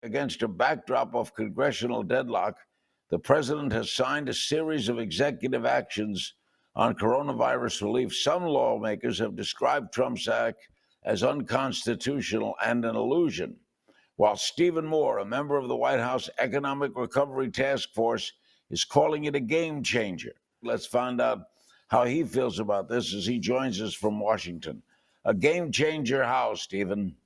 Against a backdrop of congressional deadlock, the president has signed a series of executive actions on coronavirus relief. Some lawmakers have described Trump's act as unconstitutional and an illusion, while Stephen Moore, a member of the White House Economic Recovery Task Force, is calling it a game changer. Let's find out how he feels about this as he joins us from Washington. A game changer how, Stephen?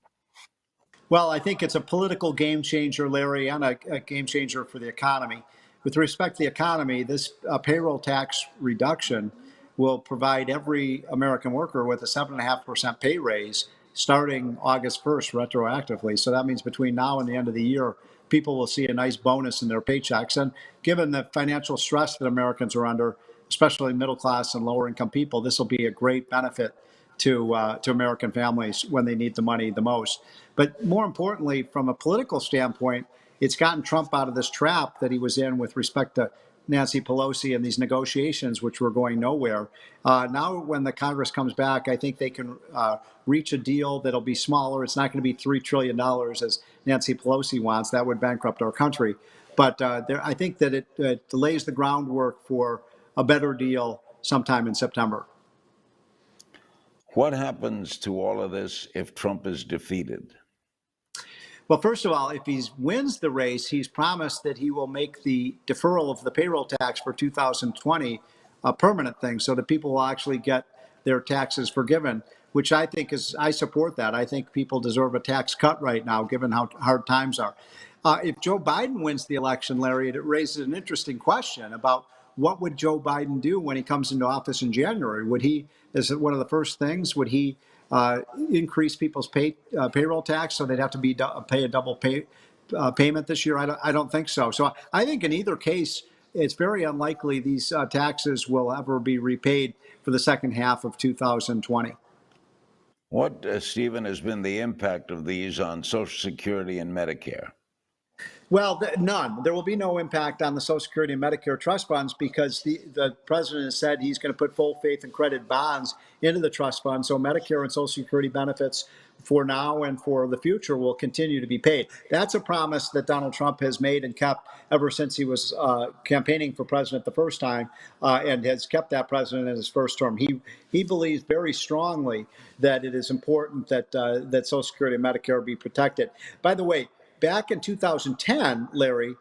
Well, I think it's a political game changer, Larry, and a game changer for the economy. With respect to the economy, this payroll tax reduction will provide every American worker with a 7.5% pay raise starting August 1st retroactively. So that means between now and the end of the year, people will see a nice bonus in their paychecks. And given the financial stress that Americans are under, especially middle class and lower income people, this will be a great benefit to American families when they need the money the most. But more importantly, from a political standpoint, it's gotten Trump out of this trap that he was in with respect to Nancy Pelosi and these negotiations, which were going nowhere. Now, when the Congress comes back, I think they can reach a deal that'll be smaller. It's not going to be $3 trillion as Nancy Pelosi wants. That would bankrupt our country. But I think that it lays the groundwork for a better deal sometime in September. What happens to all of this if Trump is defeated? Well, first of all, if he wins the race, he's promised that he will make the deferral of the payroll tax for 2020 a permanent thing so that people will actually get their taxes forgiven, which I think I support that. I think people deserve a tax cut right now, given how hard times are. If Joe Biden wins the election, Larry, it raises an interesting question about what would Joe Biden do when he comes into office in January? Would he, is it one of the first things, would he increase people's payroll tax so they'd have to pay a double payment this year? I don't think so. So I think in either case, it's very unlikely these taxes will ever be repaid for the second half of 2020. What, Stephen, has been the impact of these on Social Security and Medicare? Well, none. There will be no impact on the Social Security and Medicare trust funds because the president has said he's going to put full faith and credit bonds into the trust fund. So Medicare and Social Security benefits for now and for the future will continue to be paid. That's a promise that Donald Trump has made and kept ever since he was campaigning for president the first time and has kept that president in his first term. He believes very strongly that it is important that that Social Security and Medicare be protected. By the way, back in 2010, Larry,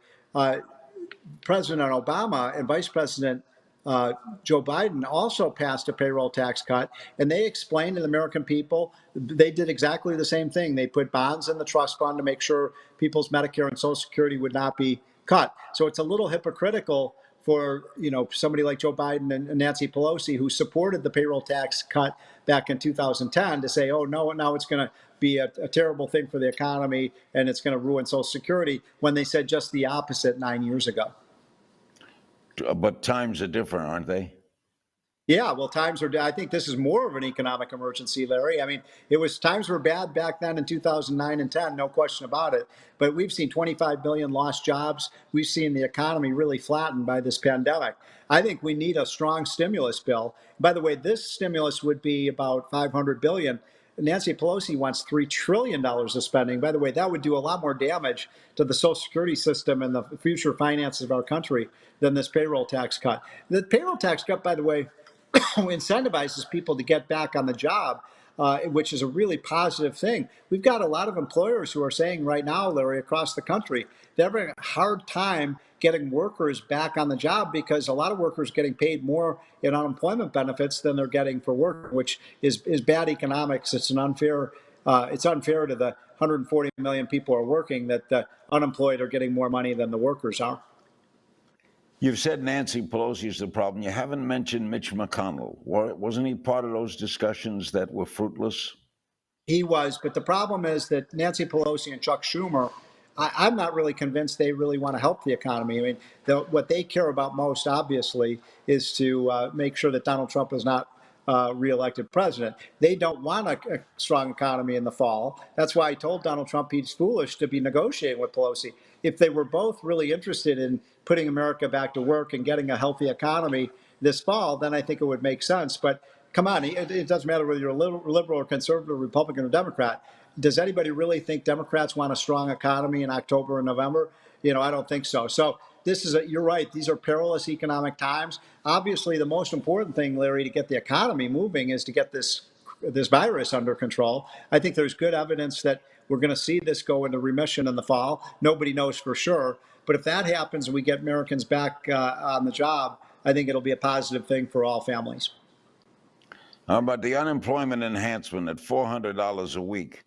President Obama and Vice President Joe Biden also passed a payroll tax cut, and they explained to the American people they did exactly the same thing. They put bonds in the trust fund to make sure people's Medicare and Social Security would not be cut. So it's a little hypocritical for somebody like Joe Biden and Nancy Pelosi, who supported the payroll tax cut back in 2010, to say, oh, no, now it's going to be a terrible thing for the economy and it's going to ruin Social Security, when they said just the opposite 9 years ago. But times are different, aren't they? Yeah, well, times are. I think this is more of an economic emergency, Larry. I mean, times were bad back then in 2009 and 10, no question about it. But we've seen 25 million lost jobs. We've seen the economy really flattened by this pandemic. I think we need a strong stimulus bill. By the way, this stimulus would be about $500 billion. Nancy Pelosi wants $3 trillion of spending. By the way, that would do a lot more damage to the Social Security system and the future finances of our country than this payroll tax cut. The payroll tax cut, by the way, incentivizes people to get back on the job, which is a really positive thing. We've got a lot of employers who are saying right now, Larry, across the country, they're having a hard time getting workers back on the job because a lot of workers are getting paid more in unemployment benefits than they're getting for work, which is bad economics. It's unfair to the 140 million people who are working that the unemployed are getting more money than the workers are. You've said Nancy Pelosi is the problem. You haven't mentioned Mitch McConnell. Wasn't he part of those discussions that were fruitless? He was, but the problem is that Nancy Pelosi and Chuck Schumer, I'm not really convinced they really want to help the economy. I mean, what they care about most, obviously, is to make sure that Donald Trump is not reelected president. They don't want a strong economy in the fall. That's why I told Donald Trump he's foolish to be negotiating with Pelosi. If they were both really interested in putting America back to work and getting a healthy economy this fall, then I think it would make sense. But come on, it doesn't matter whether you're a liberal or conservative, Republican or Democrat. does anybody really think Democrats want a strong economy in October and November? I don't think so. So you're right. These are perilous economic times. Obviously, the most important thing, Larry, to get the economy moving is to get this virus under control. I think there's good evidence that we're going to see this go into remission in the fall. Nobody knows for sure. But if that happens and we get Americans back on the job, I think it'll be a positive thing for all families. How about the unemployment enhancement at $400 a week,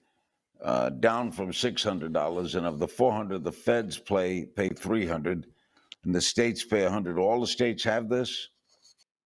down from $600? And of the $400, the feds pay $300, and the states pay $100. All the states have this?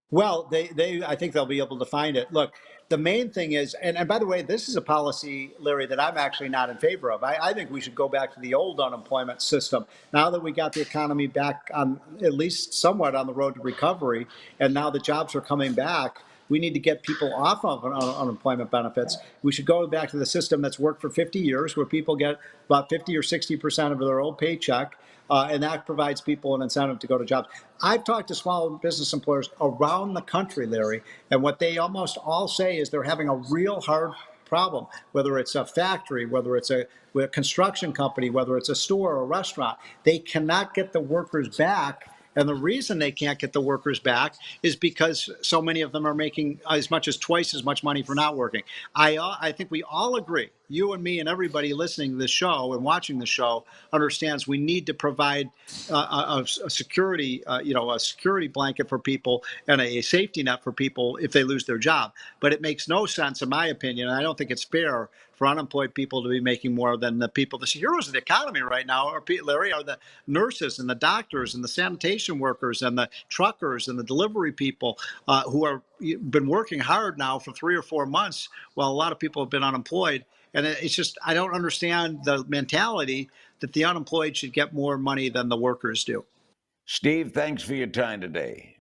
Well, I think they'll be able to find it. Look, the main thing is, and by the way, this is a policy, Larry, that I'm actually not in favor of. I think we should go back to the old unemployment system. Now that we got the economy back on at least somewhat on the road to recovery, and now the jobs are coming back, we need to get people off of unemployment benefits. We should go back to the system that's worked for 50 years, where people get about 50 or 60% of their old paycheck. And that provides people an incentive to go to jobs. I've talked to small business employers around the country, Larry, and what they almost all say is they're having a real hard problem, whether it's a factory, whether it's a construction company, whether it's a store or a restaurant. They cannot get the workers back. And the reason they can't get the workers back is because so many of them are making as much as twice as much money for not working. I think we all agree, you and me and everybody listening to this show and watching the show understands we need to provide a security, a security blanket for people and a safety net for people if they lose their job. But it makes no sense, in my opinion, and I don't think it's fair for unemployed people to be making more than the people. The heroes of the economy right now, Larry, are the nurses and the doctors and the sanitation workers and the truckers and the delivery people who are been working hard now for 3 or 4 months while a lot of people have been unemployed. And it's just, I don't understand the mentality that the unemployed should get more money than the workers do. Steve, thanks for your time today.